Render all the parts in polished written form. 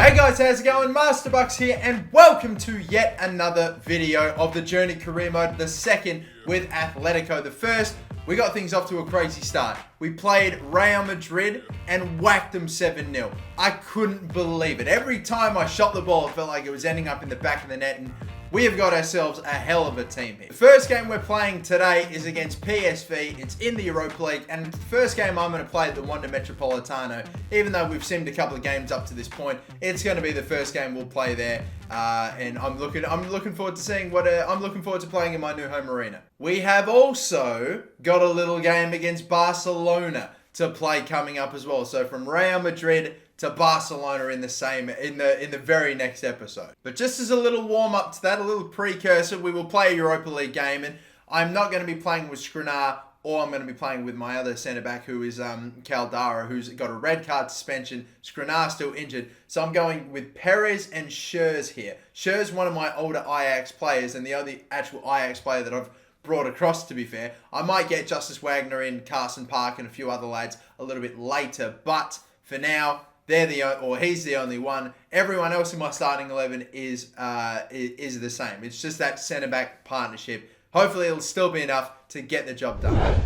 Hey guys, how's it going? MasterBucks here, and welcome to yet another video of the Journey Career Mode, the second with Atletico. The first, we got things off to a crazy start. We played Real Madrid and whacked them 7-0. I couldn't believe it. Every time I shot the ball, it felt like it was ending up in the back of the net, and we have got ourselves a hell of a team here. The first game we're playing today is against PSV. It's in the Europa League, and it's the first game I'm going to play at the Wanda Metropolitano. Even though we've simmed a couple of games up to this point, it's going to be the first game we'll play there, and I'm looking forward to seeing what I'm looking forward to playing in my new home arena. We have also got a little game against Barcelona to play coming up as well. So from Real Madrid to Barcelona in the very next episode. But just as a little warm up to that, a little precursor, we will play a Europa League game, and I'm not going to be playing with Skriniar, or I'm going to be playing with my other centre back, who is Caldara, who's got a red card suspension. Skriniar still injured, so I'm going with Perez and Schürrle here. Schürrle's one of my older Ajax players, and the only actual Ajax player that I've brought across, to be fair. I might get Justice Wagner in, Carson Park, and a few other lads a little bit later, but for now, he's the only one. Everyone else in my starting 11 is the same. It's just that centre-back partnership. Hopefully it'll still be enough to get the job done.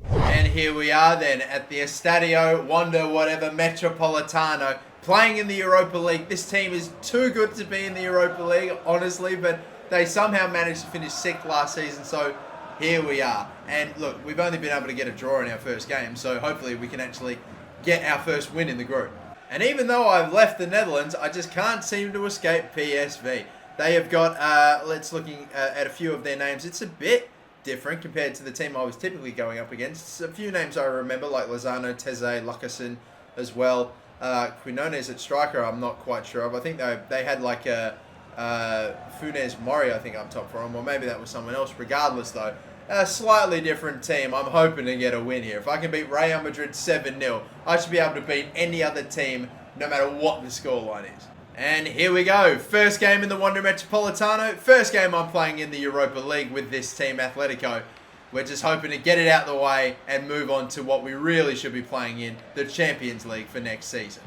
And here we are then at the Estadio Wanda Metropolitano, playing in the Europa League. This team is too good to be in the Europa League, honestly, but they somehow managed to finish 6th last season, so here we are. And look, we've only been able to get a draw in our first game, so hopefully we can actually get our first win in the group. And even though I've left the Netherlands, I just can't seem to escape PSV. They have got, looking at a few of their names. It's a bit different compared to the team I was typically going up against. A few names I remember, like Lozano, Teze, Lucasen as well. Quinones at striker, I'm not quite sure of. I think they had like a Funes Mori, I think, up top for them. Or maybe that was someone else. Regardless, though, a slightly different team. I'm hoping to get a win here. If I can beat Real Madrid 7-0, I should be able to beat any other team, no matter what the scoreline is. And here we go. First game in the Wanda Metropolitano. First game I'm playing in the Europa League with this team, Atletico. We're just hoping to get it out the way and move on to what we really should be playing in, the Champions League for next season.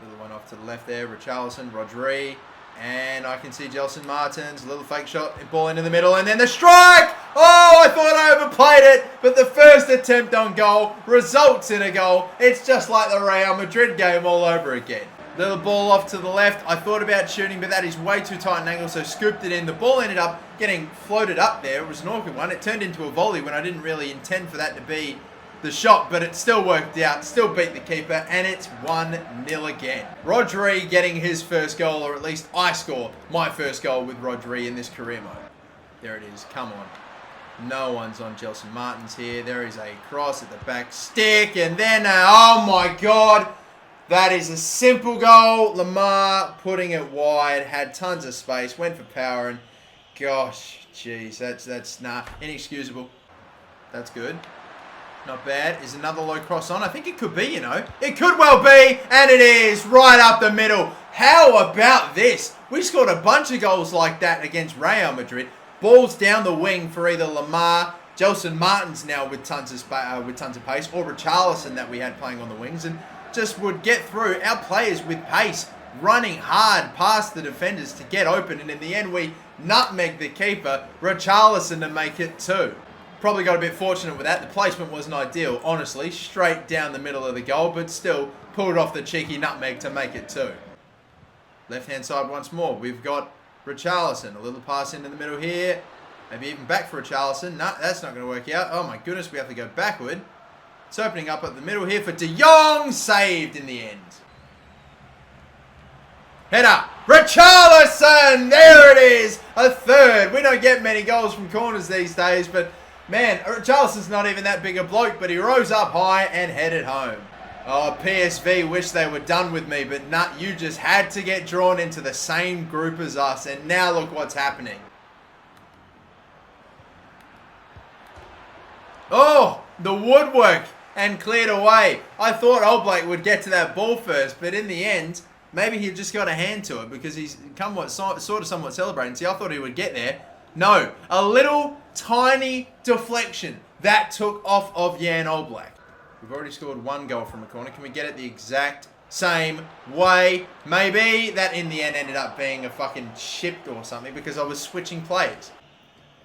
Little one off to the left there. Richarlison, Rodri. And I can see Gelson Martins, a little fake shot, ball into the middle, and then the strike! Oh, I thought I overplayed it, but the first attempt on goal results in a goal. It's just like the Real Madrid game all over again. Little ball off to the left. I thought about shooting, but that is way too tight an angle, so scooped it in. The ball ended up getting floated up there. It was an awkward one. It turned into a volley when I didn't really intend for that to be the shot, but it still worked out, still beat the keeper, and it's 1-0 again. Rodri getting his first goal, or at least I score my first goal with Rodri in this career mode. There it is, come on. No one's on Gelson Martins here. There is a cross at the back stick, and then, oh my God, that is a simple goal. Lamar putting it wide, had tons of space, went for power, and gosh, jeez, that's inexcusable. That's good. Not bad. Is another low cross on? I think it could be, you know. It could well be, and it is right up the middle. How about this? We scored a bunch of goals like that against Real Madrid. Balls down the wing for either Lamar, Gelson Martins now with tons of pace, or Richarlison that we had playing on the wings, and just would get through our players with pace, running hard past the defenders to get open, and in the end we nutmeg the keeper, Richarlison, to make it 2. Probably got a bit fortunate with that. The placement wasn't ideal, honestly. Straight down the middle of the goal, but still pulled off the cheeky nutmeg to make it 2. Left-hand side once more. We've got Richarlison. A little pass into the middle here. Maybe even back for Richarlison. No, that's not going to work out. Oh my goodness, we have to go backward. It's opening up at the middle here for De Jong. Saved in the end. Header. Richarlison! There it is! A third. We don't get many goals from corners these days, but man, Richarlison's not even that big a bloke, but he rose up high and headed home. Oh, PSV wish they were done with me, but nah, you just had to get drawn into the same group as us, and now look what's happening. Oh, the woodwork, and cleared away. I thought Oblak would get to that ball first, but in the end, maybe he just got a hand to it because he's somewhat celebrating. See, I thought he would get there. No, a little tiny deflection that took off of Jan Oblak. We've already scored 1 goal from a corner. Can we get it the exact same way. Maybe that in the end ended up being a fucking shipped or something because I was switching players.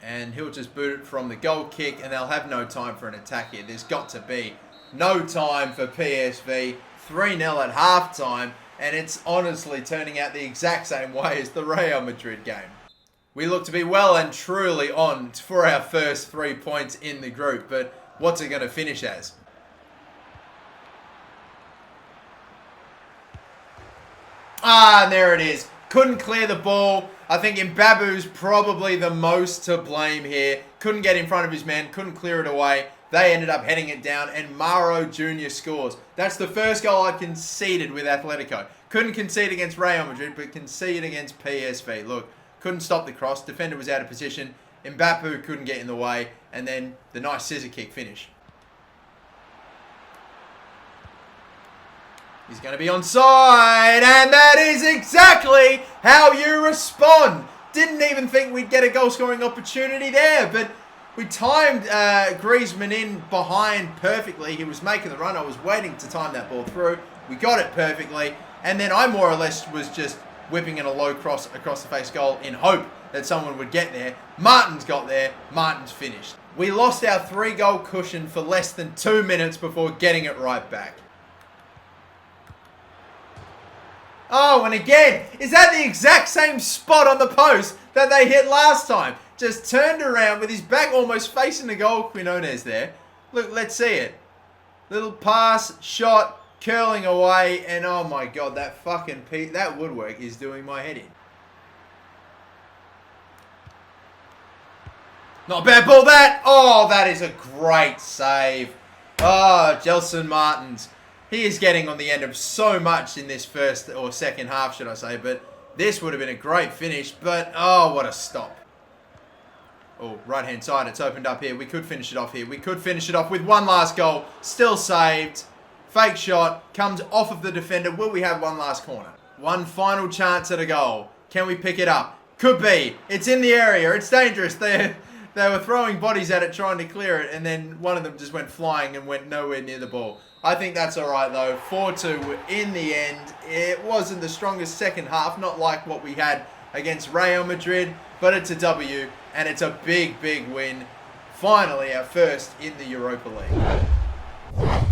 And he'll just boot it from the goal kick and they'll have no time for an attack here. There's got to be no time for PSV. 3-0 at halftime. And it's honestly turning out the exact same way as the Real Madrid game. We look to be well and truly on for our first 3 points in the group. But what's it going to finish as? Ah, there it is. Couldn't clear the ball. I think Mbabu's probably the most to blame here. Couldn't get in front of his man. Couldn't clear it away. They ended up heading it down. And Mauro Jr. scores. That's the first goal I conceded with Atletico. Couldn't concede against Real Madrid, but conceded against PSV. Look, couldn't stop the cross. Defender was out of position. Mbabu couldn't get in the way. And then the nice scissor kick finish. He's going to be onside, and that is exactly how you respond. Didn't even think we'd get a goal-scoring opportunity there, but we timed Griezmann in behind perfectly. He was making the run. I was waiting to time that ball through. We got it perfectly, and then I more or less was just whipping in a low cross across the face goal in hope that someone would get there. Martins got there. Martins finished. We lost our 3-goal cushion for less than 2 minutes before getting it right back. Oh, and again, is that the exact same spot on the post that they hit last time? Just turned around with his back almost facing the goal. Quinones there. Look, let's see it. Little pass, shot, curling away, and oh my god, that woodwork is doing my head in. Not a bad ball, that. Oh, that is a great save. Oh, Gelson Martins. He is getting on the end of so much in this first or second half, should I say. But this would have been a great finish. But, oh, what a stop. Oh, right-hand side. It's opened up here. We could finish it off here. We could finish it off with one last goal. Still saved. Fake shot. Comes off of the defender. Will we have one last corner? One final chance at a goal. Can we pick it up? Could be. It's in the area. It's dangerous. They were throwing bodies at it, trying to clear it. And then one of them just went flying and went nowhere near the ball. I think that's all right, though. 4-2 in the end. It wasn't the strongest second half, not like what we had against Real Madrid, but it's a W, and it's a big, big win. Finally, our first in the Europa League.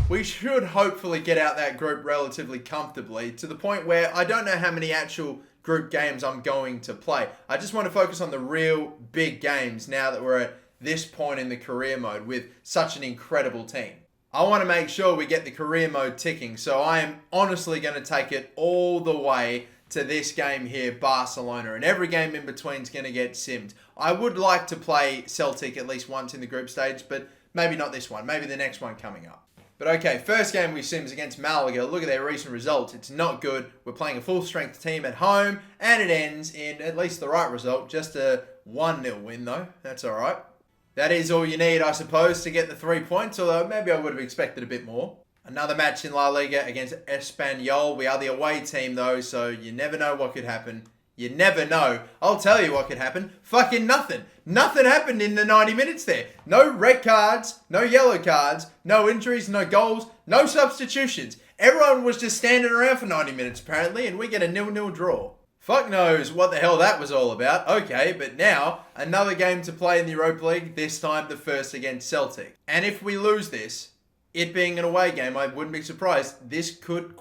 We should hopefully get out that group relatively comfortably, to the point where I don't know how many actual group games I'm going to play. I just want to focus on the real big games now that we're at this point in the career mode with such an incredible team. I want to make sure we get the career mode ticking, so I am honestly going to take it all the way to this game here, Barcelona, and every game in between is going to get simmed. I would like to play Celtic at least once in the group stage, but maybe not this one, maybe the next one coming up. But okay, first game we sim is against Malaga. Look at their recent results. It's not good. We're playing a full-strength team at home, and it ends in at least the right result. Just a 1-0 win, though. That's all right. That is all you need, I suppose, to get the 3 points, although maybe I would have expected a bit more. Another match in La Liga against Espanyol. We are the away team, though, so you never know what could happen. You never know. I'll tell you what could happen. Fucking nothing. Nothing happened in the 90 minutes there. No red cards, no yellow cards, no injuries, no goals, no substitutions. Everyone was just standing around for 90 minutes, apparently, and we get a 0-0 draw. Fuck knows what the hell that was all about. Okay, but now, another game to play in the Europa League, this time the first against Celtic. And if we lose this, it being an away game, I wouldn't be surprised. This could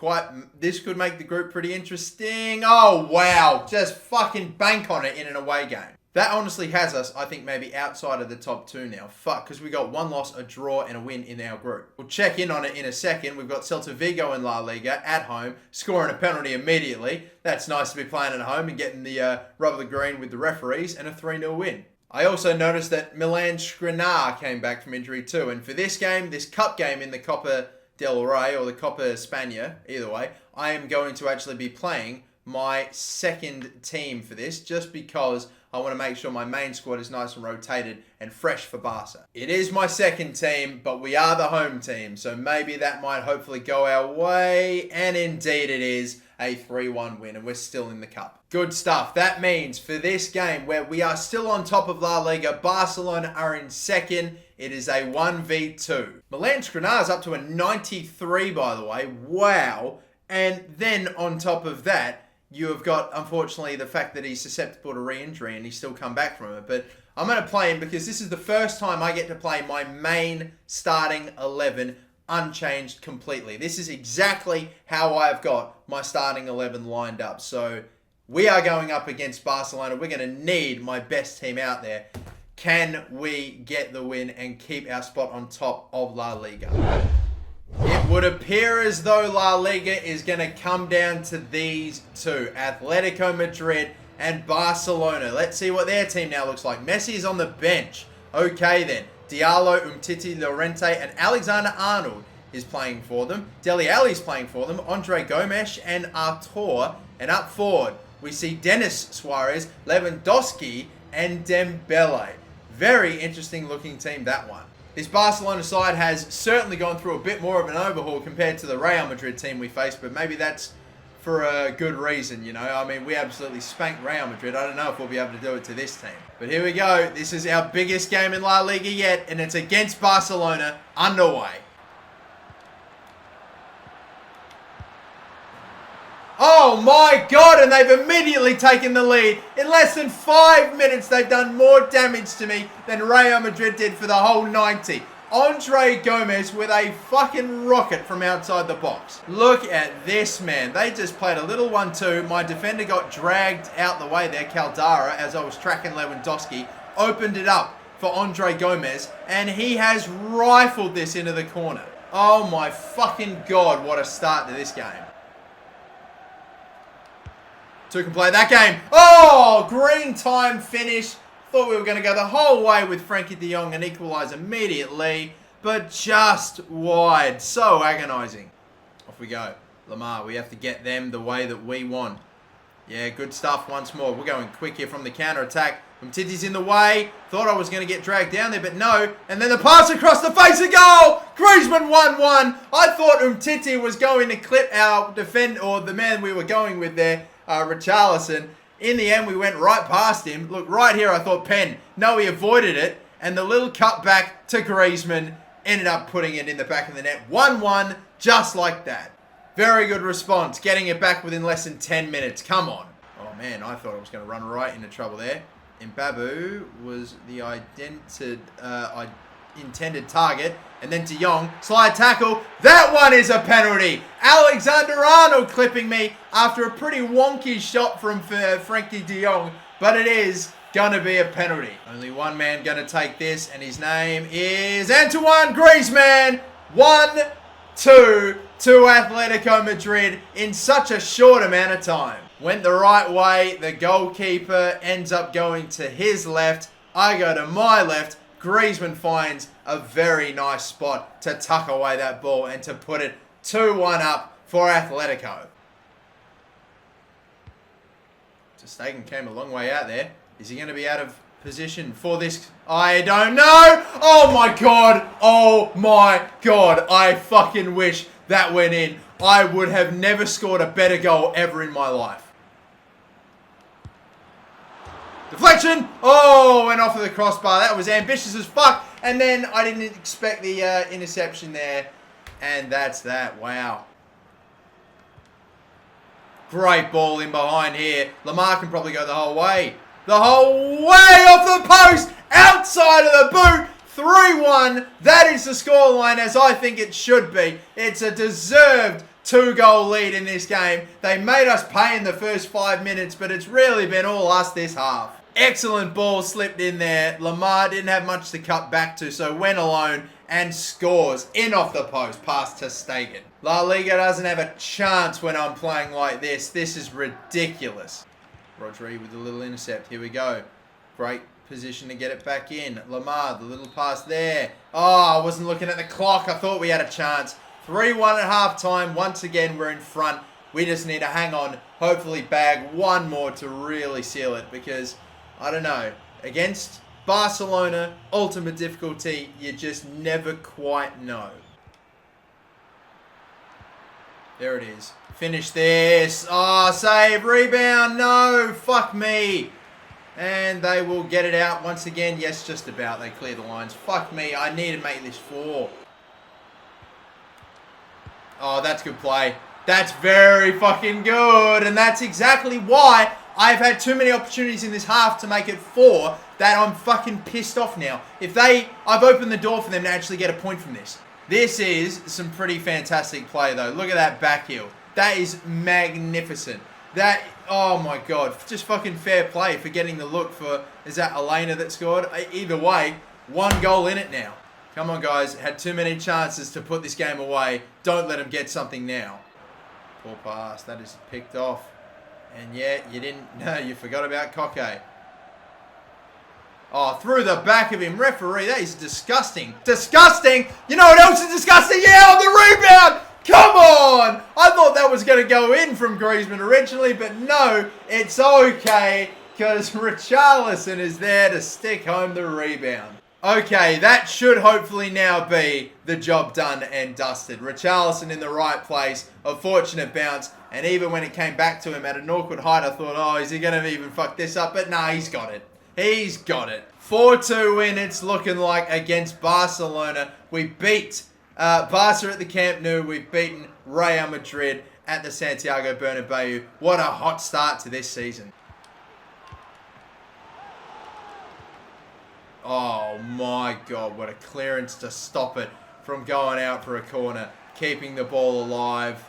make the group pretty interesting. Oh, wow. Just fucking bank on it in an away game. That honestly has us, I think, maybe outside of the top 2 now. Fuck, because we got 1 loss, a draw, and a win in our group. We'll check in on it in a second. We've got Celta Vigo in La Liga at home, scoring a penalty immediately. That's nice to be playing at home and getting the rub of the green with the referees, and a 3-0 win. I also noticed that Milan Skriniar came back from injury too. And for this game, this cup game in the Copa del Rey or the Copa España, either way, I am going to actually be playing my second team for this just because I want to make sure my main squad is nice and rotated and fresh for Barca. It is my second team, but we are the home team, so maybe that might hopefully go our way. And indeed it is a 3-1 win, and we're still in the cup. Good stuff. That means for this game, where we are still on top of La Liga, Barcelona are in second. It is a 1v2. Milan Skriniar is up to a 93, by the way. Wow. And then on top of that, you have got, unfortunately, the fact that he's susceptible to re-injury and he's still come back from it. But I'm going to play him because this is the first time I get to play my main starting 11 unchanged completely. This is exactly how I've got my starting 11 lined up. So we are going up against Barcelona. We're going to need my best team out there. Can we get the win and keep our spot on top of La Liga? It would appear as though La Liga is going to come down to these two, Atletico Madrid and Barcelona. Let's see what their team now looks like. Messi is on the bench. Okay then. Diallo, Umtiti, Llorente, and Alexander-Arnold is playing for them. Dele Alli is playing for them. Andre Gomes and Artur. And up forward, we see Denis Suarez, Lewandowski, and Dembele. Very interesting looking team, that one. This Barcelona side has certainly gone through a bit more of an overhaul compared to the Real Madrid team we faced, but maybe that's for a good reason, you know. I mean, we absolutely spanked Real Madrid. I don't know if we'll be able to do it to this team. But here we go. This is our biggest game in La Liga yet, and it's against Barcelona, underway. Oh my God, and they've immediately taken the lead. In less than 5 minutes, they've done more damage to me than Real Madrid did for the whole 90. Andre Gomes with a fucking rocket from outside the box. Look at this, man. They just played a little 1-2. My defender got dragged out the way there, Caldara, as I was tracking Lewandowski. Opened it up for Andre Gomes, and he has rifled this into the corner. Oh my fucking God, what a start to this game. Two can play that game. Oh, green time finish. Thought we were going to go the whole way with Frankie de Jong and equalise immediately, but just wide. So agonising. Off we go. Lamar, we have to get them the way that we want. Yeah, good stuff once more. We're going quick here from the counter-attack. Umtiti's in the way. Thought I was going to get dragged down there, but no. And then the pass across the face, a goal! Griezmann 1-1. I thought Umtiti was going to clip our defender, or the man we were going with there, Richarlison. In the end, we went right past him. Look, right here, I thought Penn. No, he avoided it. And the little cut back to Griezmann ended up putting it in the back of the net. 1-1, just like that. Very good response. Getting it back within less than 10 minutes. Come on. Oh, man, I thought I was going to run right into trouble there. Mbabu was the intended target. And then De Jong, slide tackle. That one is a penalty. Alexander-Arnold clipping me after a pretty wonky shot from Frankie de Jong. But it is going to be a penalty. Only one man going to take this, and his name is Antoine Griezmann. 1-2 to Atletico Madrid in such a short amount of time. Went the right way. The goalkeeper ends up going to his left. I go to my left. Griezmann finds a very nice spot to tuck away that ball and to put it 2-1 up for Atletico. Ter Stegen came a long way out there. Is he going to be out of position for this? I don't know. Oh my God. Oh my God. I fucking wish that went in. I would have never scored a better goal ever in my life. Deflection! Oh, went off of the crossbar. That was ambitious as fuck. And then I didn't expect the interception there. And that's that. Wow. Great ball in behind here. Lamar can probably go the whole way. The whole way off the post. Outside of the boot. 3-1. That is the scoreline as I think it should be. It's a deserved 2-goal lead in this game. They made us pay in the first 5 minutes, but it's really been all us this half. Excellent ball slipped in there. Lamar didn't have much to cut back to, so went alone and scores in off the post past Ter Stegen. La Liga doesn't have a chance when I'm playing like this. This is ridiculous. Rodri with a little intercept. Here we go. Great position to get it back in. Lamar, the little pass there. Oh, I wasn't looking at the clock. I thought we had a chance. 3-1 at half time. Once again, we're in front. We just need to hang on. Hopefully bag one more to really seal it because, I don't know, against Barcelona, ultimate difficulty, you just never quite know. There it is. Finish this. Oh, save, rebound. No, fuck me. And they will get it out once again. Yes, just about. They clear the lines. Fuck me. I need to make this 4. Oh, that's good play. That's very fucking good. And that's exactly why I've had too many opportunities in this half to make it 4 that I'm fucking pissed off now. I've opened the door for them to actually get a point from this. This is some pretty fantastic play though. Look at that back heel. That is magnificent. Oh my God, just fucking fair play for getting the look for, is that Elena that scored? Either way, 1 goal in it now. Come on guys, had too many chances to put this game away. Don't let them get something now. Poor pass, that is picked off. And yeah, you forgot about Koke. Oh, through the back of him, referee, that is disgusting. Disgusting! You know what else is disgusting? Yeah, on the rebound! Come on! I thought that was going to go in from Griezmann originally, but no, it's okay, because Richarlison is there to stick home the rebound. Okay, that should hopefully now be the job done and dusted. Richarlison in the right place, a fortunate bounce, and even when it came back to him at an awkward height, I thought, oh, is he going to even fuck this up? But nah, he's got it. He's got it. 4-2 win, it's looking like, against Barcelona. We beat Barca at the Camp Nou. We've beaten Real Madrid at the Santiago Bernabeu. What a hot start to this season. Oh my God, what a clearance to stop it from going out for a corner. Keeping the ball alive.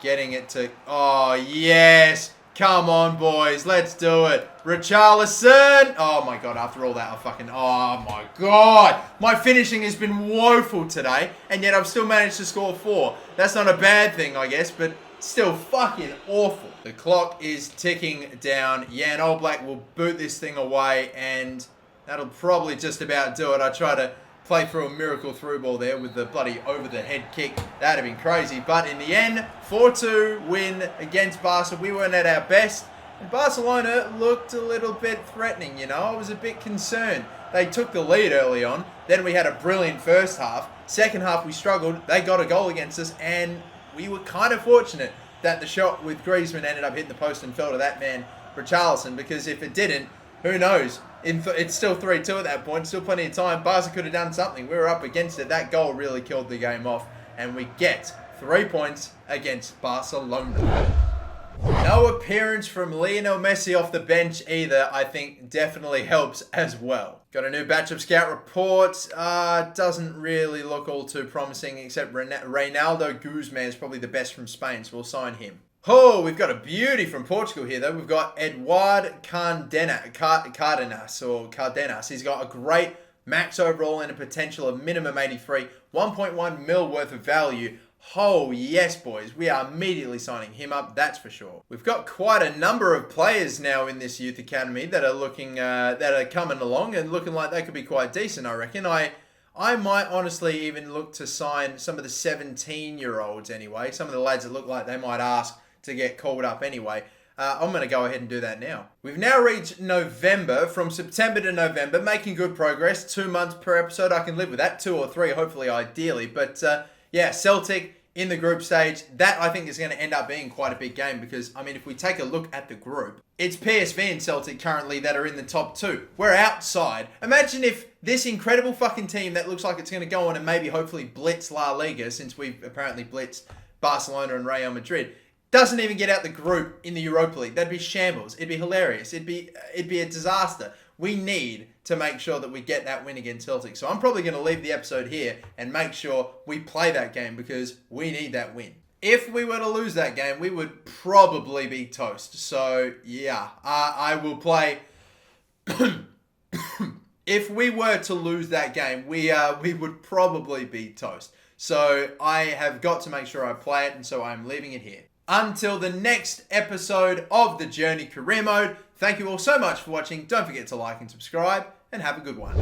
Getting it to... Oh, yes! Come on, boys. Let's do it. Richarlison. Oh, my God. After all that, oh, my God. My finishing has been woeful today, and yet I've still managed to score 4. That's not a bad thing, I guess, but still fucking awful. The clock is ticking down. Jan Oblak will boot this thing away, and that'll probably just about do it. I try to play through a miracle through ball there with the bloody over-the-head kick. That'd have been crazy. But in the end, 4-2 win against Barca. We weren't at our best. And Barcelona looked a little bit threatening, you know. I was a bit concerned. They took the lead early on. Then we had a brilliant first half. Second half, we struggled. They got a goal against us. And we were kind of fortunate that the shot with Griezmann ended up hitting the post and fell to that man, Richarlison. Because if it didn't, who knows? It's still 3-2 at that point. Still plenty of time. Barca could have done something. We were up against it. That goal really killed the game off. And we get 3 points against Barcelona. No appearance from Lionel Messi off the bench either, I think definitely helps as well. Got a new batch of scout reports. Doesn't really look all too promising, except Reinaldo Guzman is probably the best from Spain, so we'll sign him. Oh, we've got a beauty from Portugal here, though. We've got Eduard Cardenas. He's got a great max overall and a potential of minimum 83, 1.1 mil worth of value. Oh, yes, boys. We are immediately signing him up, that's for sure. We've got quite a number of players now in this youth academy that are looking, that are coming along and looking like they could be quite decent, I reckon. I might honestly even look to sign some of the 17-year-olds anyway. Some of the lads that look like they might ask to get called up anyway. I'm going to go ahead and do that now. We've now reached November, from September to November, making good progress. 2 months per episode, I can live with that. 2 or 3, hopefully, ideally. But yeah, Celtic in the group stage, that I think is going to end up being quite a big game because, I mean, if we take a look at the group, it's PSV and Celtic currently that are in the top 2. We're outside. Imagine if this incredible fucking team that looks like it's going to go on and maybe hopefully blitz La Liga, since we've apparently blitzed Barcelona and Real Madrid, doesn't even get out the group in the Europa League. That'd be shambles. It'd be hilarious. It'd be a disaster. We need to make sure that we get that win against Celtic. So I'm probably going to leave the episode here and make sure we play that game because we need that win. If we were to lose that game, we would probably be toast. So yeah, I will play. If we were to lose that game, we would probably be toast. So I have got to make sure I play it, and so I'm leaving it here. Until the next episode of The Journey Career Mode, thank you all so much for watching. Don't forget to like and subscribe, and have a good one.